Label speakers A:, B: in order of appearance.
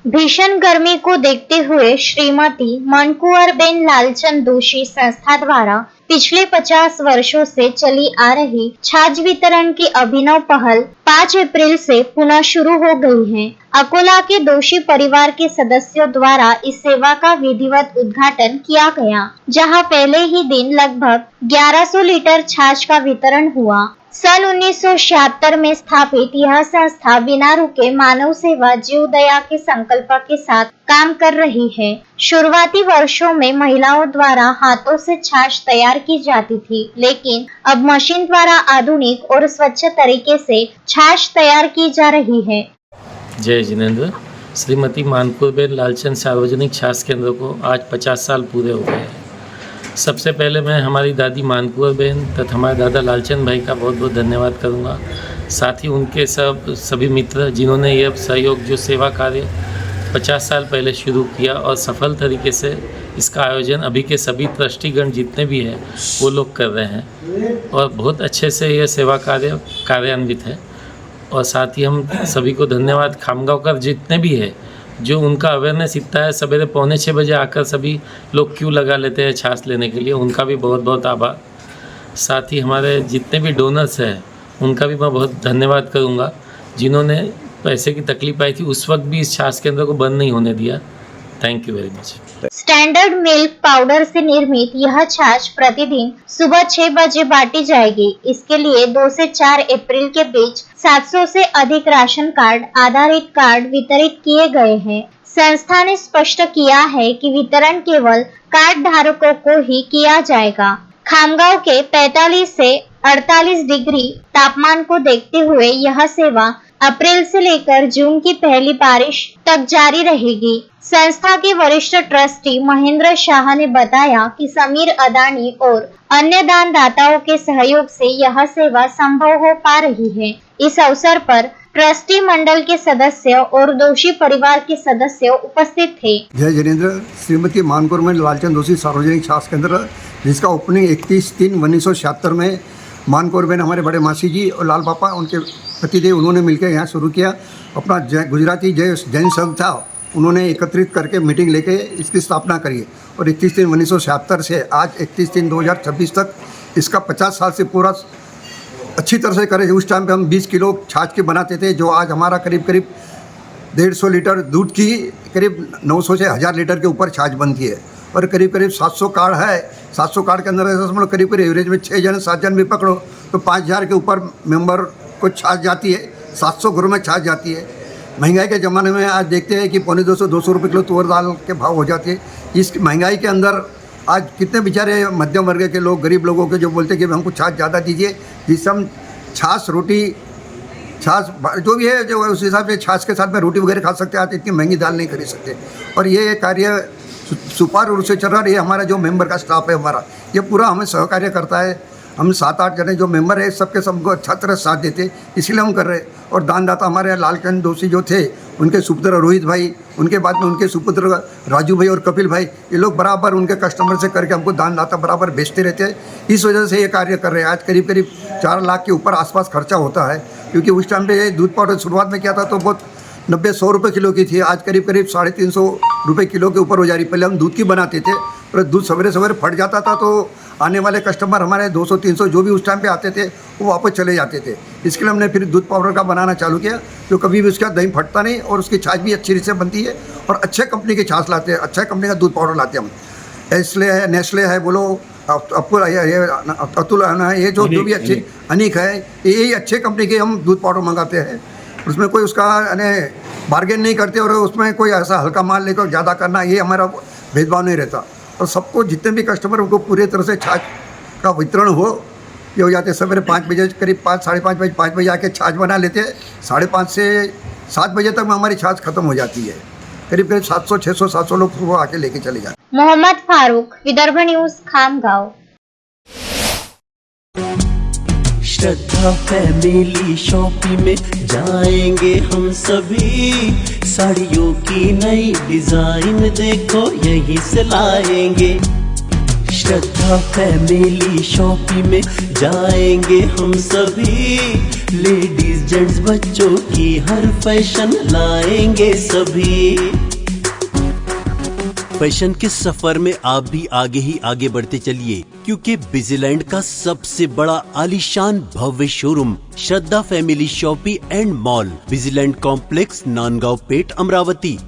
A: भीषण गर्मी को देखते हुए श्रीमती मनकुंवरबेन लालचंद दोषी संस्था द्वारा पिछले 50 वर्षों से चली आ रही छाछ वितरण की अभिनव पहल 5 अप्रैल से पुनः शुरू हो गई है। अकोला के दोषी परिवार के सदस्यों द्वारा इस सेवा का विधिवत उद्घाटन किया गया, जहां पहले ही दिन लगभग 1100 लीटर छाछ का वितरण हुआ। सन 1976 में स्थापित यह संस्था बिना रुके मानव सेवा जीव दया के संकल्प के साथ काम कर रही है। शुरुआती वर्षों में महिलाओं द्वारा हाथों से छाछ तैयार की जाती थी, लेकिन अब मशीन द्वारा आधुनिक और स्वच्छ तरीके से छाछ तैयार की जा रही है।
B: जय जिनेंद्र। श्रीमती मनकुंवरबेन लालचंद सार्वजनिक छाछ केंद्र को आज 50 साल पूरे हो गए हैं। सबसे पहले मैं हमारी दादी मनकुंवरबेन तथा हमारे दादा लालचंद भाई का बहुत बहुत धन्यवाद करूंगा। साथ ही उनके सभी मित्र जिन्होंने यह सहयोग जो सेवा कार्य 50 साल पहले शुरू किया और सफल तरीके से इसका आयोजन अभी के सभी ट्रस्टीगण जितने भी हैं वो लोग कर रहे हैं और बहुत अच्छे से यह सेवा कार्य कार्यान्वित है। और साथ ही हम सभी को धन्यवाद खामगांवकर जितने भी है जो उनका अवेयरनेस इतना है, सवेरे 5:45 बजे आकर सभी लोग क्यों लगा लेते हैं छाछ लेने के लिए, उनका भी बहुत बहुत आभार। साथ ही हमारे जितने भी डोनर्स हैं उनका भी मैं बहुत धन्यवाद करूंगा, जिन्होंने पैसे की तकलीफ आई थी उस वक्त भी इस छाछ केंद्र को बंद नहीं होने दिया। Thank you very much.
A: Standard milk powder से निर्मित यह छाछ प्रतिदिन सुबह 6 बजे बांटी जाएगी। इसके लिए 2 से 4 अप्रैल के बीच 700 से अधिक राशन कार्ड आधारित कार्ड वितरित किए गए हैं। संस्था ने स्पष्ट किया है कि वितरण केवल कार्ड धारकों को ही किया जाएगा। खामगांव के 45 से 48 डिग्री तापमान को देखते हुए यह सेवा अप्रैल से लेकर जून की पहली बारिश तक जारी रहेगी। संस्था के वरिष्ठ ट्रस्टी महेंद्र शाह ने बताया कि समीर अदानी और अन्य दानदाताओं के सहयोग से यह सेवा संभव हो पा रही है। इस अवसर पर ट्रस्टी मंडल के सदस्य और दोषी परिवार के सदस्य उपस्थित थे।
C: जय जिनेंद्र। श्रीमती मनकुंवरबेन लालचंद दोषी सार्वजनिक छाछ केंद्र, जिसका ओपनिंग 31/3/1976 में मनकुंवरबेन हमारे बड़े मासी जी और लाल पापा उनके पतिदेव उन्होंने मिलकर यहाँ शुरू किया। अपना गुजराती जैन संघ था, उन्होंने एकत्रित करके मीटिंग लेके इसकी स्थापना करी और 31/3/1976 से आज 31/3/2026 तक इसका 50 साल से पूरा अच्छी तरह से करे। उस टाइम पे हम 20 किलो छाछ के बनाते थे, जो आज हमारा करीब 150 लीटर दूध की करीब 900 से 1000 लीटर के ऊपर छाछ बनती है। और करीब 700 कार्ड है। 700 कार्ड के अंदर ऐसा समझ करीब एवरेज में 6 जन 7 जन भी पकड़ो तो 5000 के ऊपर मेंबर को छाछ जाती है। 700 घरों में छाछ जाती है। महंगाई के ज़माने में आज देखते हैं कि 250-200 रुपये किलो तुअर दाल के भाव हो जाती है। इस महंगाई के अंदर आज कितने बेचारे मध्यम वर्ग के लोग, गरीब लोगों के जो बोलते हैं कि हमको छाछ ज़्यादा दीजिए, जिससे हम छाछ रोटी छाछ जो भी है जो उस हिसाब से छाछ के साथ में रोटी वगैरह खा सकते हैं। आज इतनी महंगी दाल नहीं खरीद सकते। और ये कार्य सुचारू रूप से चल रहा है। ये हमारा जो मेंबर का स्टाफ है हमारा, ये पूरा हमें सहकार्य करता है। हम 7-8 जने जो मेंबर है सबके सबको अच्छा तरह साथ देते, इसलिए हम कर रहे हैं। और दानदाता हमारे यहाँ लालचंद दोषी जो थे, उनके सुपुत्र रोहित भाई, उनके बाद में उनके सुपुत्र राजू भाई और कपिल भाई, ये लोग बराबर उनके कस्टमर से करके हमको दानदाता बराबर भेजते रहते हैं। इस वजह से ये कार्य कर रहे हैं। आज करीब 4 लाख के ऊपर आसपास खर्चा होता है, क्योंकि उस टाइम पे दूध पाउडर शुरुआत में किया था तो बहुत 90-100 रुपये किलो की थी। आज करीब 350 रुपये किलो के ऊपर हो जा रही। पहले हम दूध की बनाते थे और दूध सवेरे फट जाता था, तो आने वाले कस्टमर हमारे 200-300 जो भी उस टाइम पे आते थे वो वापस चले जाते थे। इसके लिए हमने फिर दूध पाउडर का बनाना चालू किया, जो कभी भी उसका दही फटता नहीं और उसकी छाछ भी अच्छी से बनती है। और अच्छे कंपनी की छाछ लाते हैं, अच्छे कंपनी का दूध पाउडर लाते हैं हम। इसलिए है, नेस्ले है, बोलो अतुल है, ये जो भी अच्छे अनिक है, यही अच्छे कंपनी के हम दूध पाउडर मंगाते हैं। उसमें कोई उसका बार्गेन नहीं करते और उसमें कोई ऐसा हल्का माल लेकर ज़्यादा करना, ये हमारा भेदभाव नहीं रहता। और सबको जितने भी कस्टमर उनको पूरी तरह से छाछ का वितरण हो, ये हो जाते। सवेरे 5 बजे करीब 5 बजे आके छाछ बना लेते हैं। 5:30 से 7 बजे तक में हमारी छाछ खत्म हो जाती है। करीब 700-700 लोग वो आके लेके चले जाते।
A: मोहम्मद फारूक, विदर्भ न्यूज, खामगांव।
D: श्रद्धा फैमिली शॉपिंग में जाएंगे हम सभी। साड़ियों की नई डिजाइन देखो यहीं से लाएंगे। श्रद्धा फैमिली शॉपिंग में जाएंगे हम सभी। लेडीज जेंट्स बच्चों की हर फैशन लाएंगे सभी। फैशन के सफर में आप भी आगे ही आगे बढ़ते चलिए, क्योंकि बिजीलैंड का सबसे बड़ा आलीशान भव्य showroom Shraddha family shopping and mall, Busyland complex, Nandgaon Peth, Amravati.